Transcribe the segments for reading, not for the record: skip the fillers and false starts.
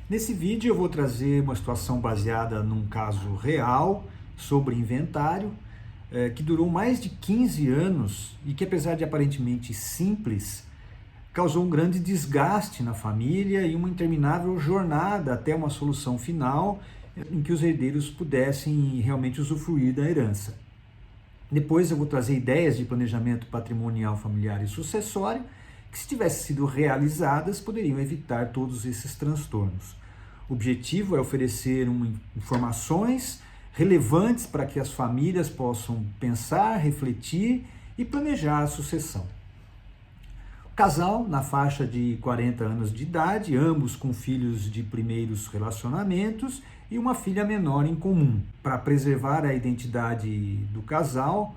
Nesse vídeo eu vou trazer uma situação baseada num caso real sobre inventário, que durou mais de 15 anos e que, apesar de aparentemente simples, causou um grande desgaste na família e uma interminável jornada até uma solução final em que os herdeiros pudessem realmente usufruir da herança. Depois eu vou trazer ideias de planejamento patrimonial, familiar e sucessório que, se tivessem sido realizadas, poderiam evitar todos esses transtornos. O objetivo é oferecer informações relevantes para que as famílias possam pensar, refletir e planejar a sucessão. O casal, na faixa de 40 anos de idade, ambos com filhos de primeiros relacionamentos e uma filha menor em comum. Para preservar a identidade do casal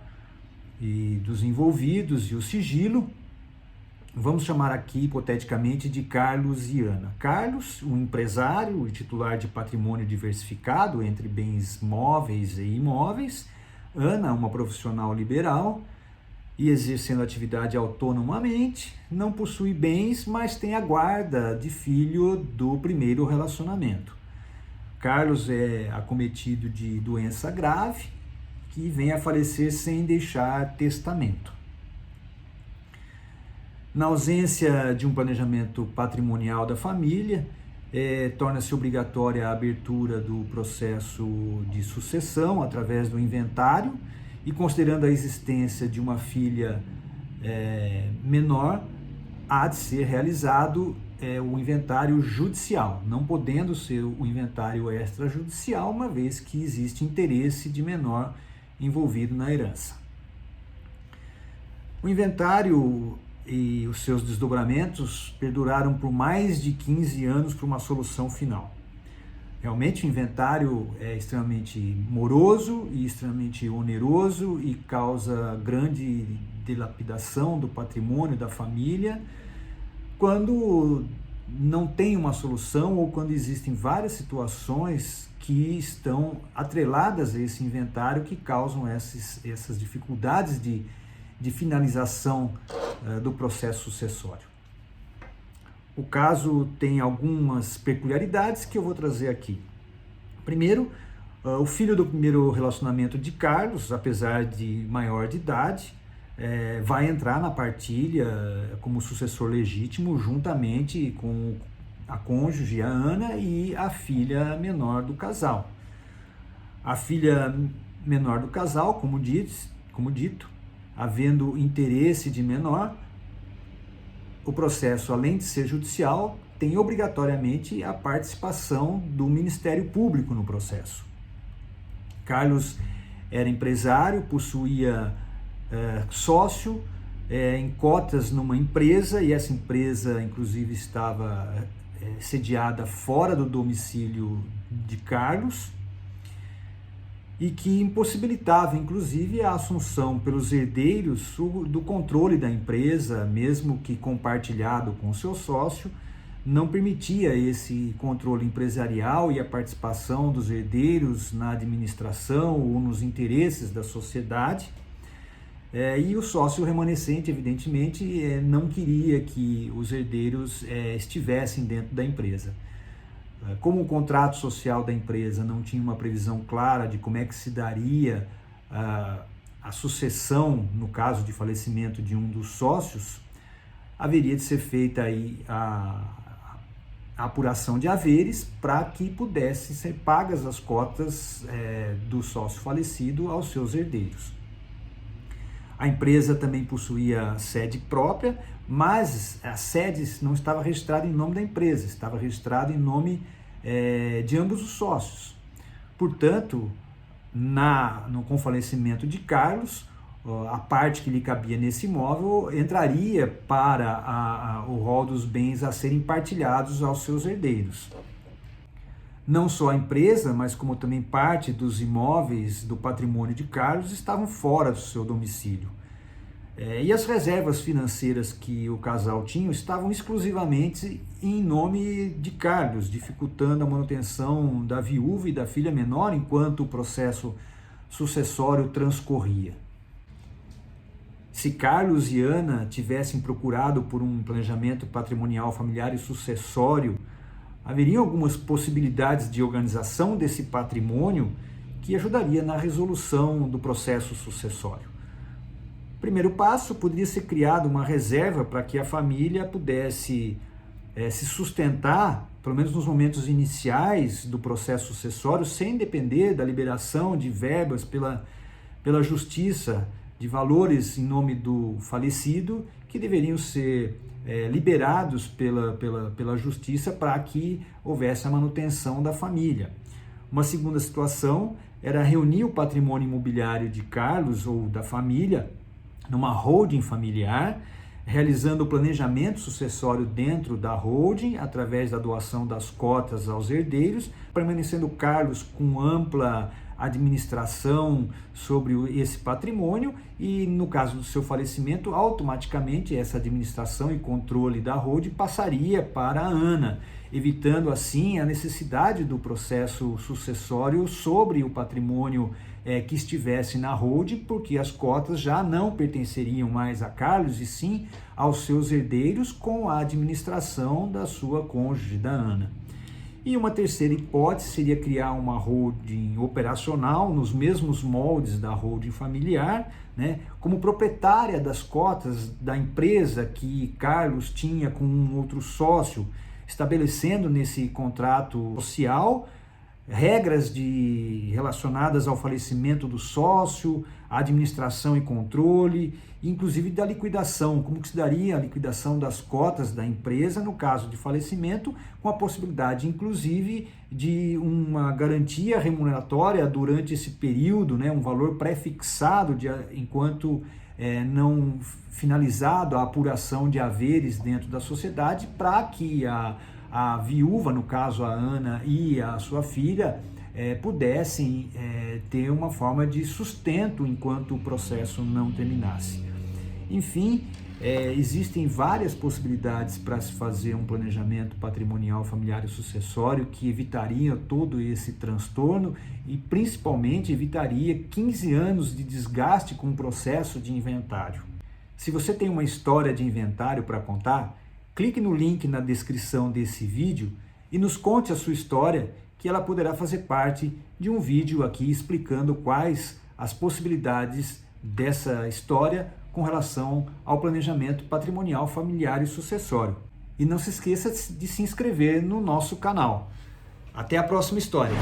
e dos envolvidos e o sigilo, vamos chamar aqui, hipoteticamente, de Carlos e Ana. Carlos, um empresário e titular de patrimônio diversificado entre bens móveis e imóveis. Ana, uma profissional liberal e exercendo atividade autonomamente, não possui bens, mas tem a guarda de filho do primeiro relacionamento. Carlos é acometido de doença grave, que vem a falecer sem deixar testamento. Na ausência de um planejamento patrimonial da família, torna-se obrigatória a abertura do processo de sucessão através do inventário e, considerando a existência de uma filha menor, há de ser realizado o inventário judicial, não podendo ser o inventário extrajudicial, uma vez que existe interesse de menor envolvido na herança. O inventário e os seus desdobramentos perduraram por mais de 15 anos para uma solução final. Realmente o inventário é extremamente moroso e extremamente oneroso e causa grande dilapidação do patrimônio da família quando não tem uma solução ou quando existem várias situações que estão atreladas a esse inventário que causam essas dificuldades de finalização do processo sucessório. O caso tem algumas peculiaridades que eu vou trazer aqui. Primeiro, o filho do primeiro relacionamento de Carlos, apesar de maior de idade, vai entrar na partilha como sucessor legítimo juntamente com a cônjuge, a Ana, e a filha menor do casal. A filha menor do casal, como dito, havendo interesse de menor, o processo, além de ser judicial, tem obrigatoriamente a participação do Ministério Público no processo. Carlos era empresário, possuía sócio em cotas numa empresa, e essa empresa, inclusive, estava sediada fora do domicílio de Carlos, e que impossibilitava, inclusive, a assunção pelos herdeiros do controle da empresa, mesmo que compartilhado com seu sócio, não permitia esse controle empresarial e a participação dos herdeiros na administração ou nos interesses da sociedade. E o sócio remanescente, evidentemente, não queria que os herdeiros estivessem dentro da empresa. Como o contrato social da empresa não tinha uma previsão clara de como é que se daria a sucessão no caso de falecimento de um dos sócios, haveria de ser feita aí a apuração de haveres para que pudessem ser pagas as cotas do sócio falecido aos seus herdeiros. A empresa também possuía sede própria, mas a sede não estava registrada em nome da empresa, estava registrada em nome de ambos os sócios. Portanto, com o falecimento de Carlos, a parte que lhe cabia nesse imóvel entraria para o rol dos bens a serem partilhados aos seus herdeiros. Não só a empresa, mas como também parte dos imóveis do patrimônio de Carlos estavam fora do seu domicílio. E as reservas financeiras que o casal tinha estavam exclusivamente em nome de Carlos, dificultando a manutenção da viúva e da filha menor enquanto o processo sucessório transcorria. Se Carlos e Ana tivessem procurado por um planejamento patrimonial, familiar e sucessório haveriam algumas possibilidades de organização desse patrimônio que ajudaria na resolução do processo sucessório. O primeiro passo poderia ser criado uma reserva para que a família pudesse se sustentar, pelo menos nos momentos iniciais do processo sucessório, sem depender da liberação de verbas pela justiça, de valores em nome do falecido, que deveriam ser liberados pela justiça para que houvesse a manutenção da família. Uma segunda situação era reunir o patrimônio imobiliário de Carlos ou da família numa holding familiar, realizando o planejamento sucessório dentro da holding, através da doação das cotas aos herdeiros, permanecendo Carlos com ampla administração sobre esse patrimônio e, no caso do seu falecimento, automaticamente essa administração e controle da holding passaria para a Ana, evitando assim a necessidade do processo sucessório sobre o patrimônio que estivesse na holding, porque as cotas já não pertenceriam mais a Carlos e sim aos seus herdeiros com a administração da sua cônjuge, da Ana. E uma terceira hipótese seria criar uma holding operacional nos mesmos moldes da holding familiar, né, como proprietária das cotas da empresa que Carlos tinha com um outro sócio, estabelecendo nesse contrato social regras relacionadas ao falecimento do sócio, administração e controle, inclusive da liquidação, como que se daria a liquidação das cotas da empresa no caso de falecimento, com a possibilidade, inclusive, de uma garantia remuneratória durante esse período, né, um valor pré-fixado enquanto não finalizado a apuração de haveres dentro da sociedade, para que a viúva, no caso a Ana e a sua filha, pudessem ter uma forma de sustento enquanto o processo não terminasse. Enfim, existem várias possibilidades para se fazer um planejamento patrimonial, familiar e sucessório que evitaria todo esse transtorno e principalmente evitaria 15 anos de desgaste com o processo de inventário. Se você tem uma história de inventário para contar, clique no link na descrição desse vídeo e nos conte a sua história, que ela poderá fazer parte de um vídeo aqui explicando quais as possibilidades dessa história com relação ao planejamento patrimonial, familiar e sucessório. E não se esqueça de se inscrever no nosso canal. Até a próxima história!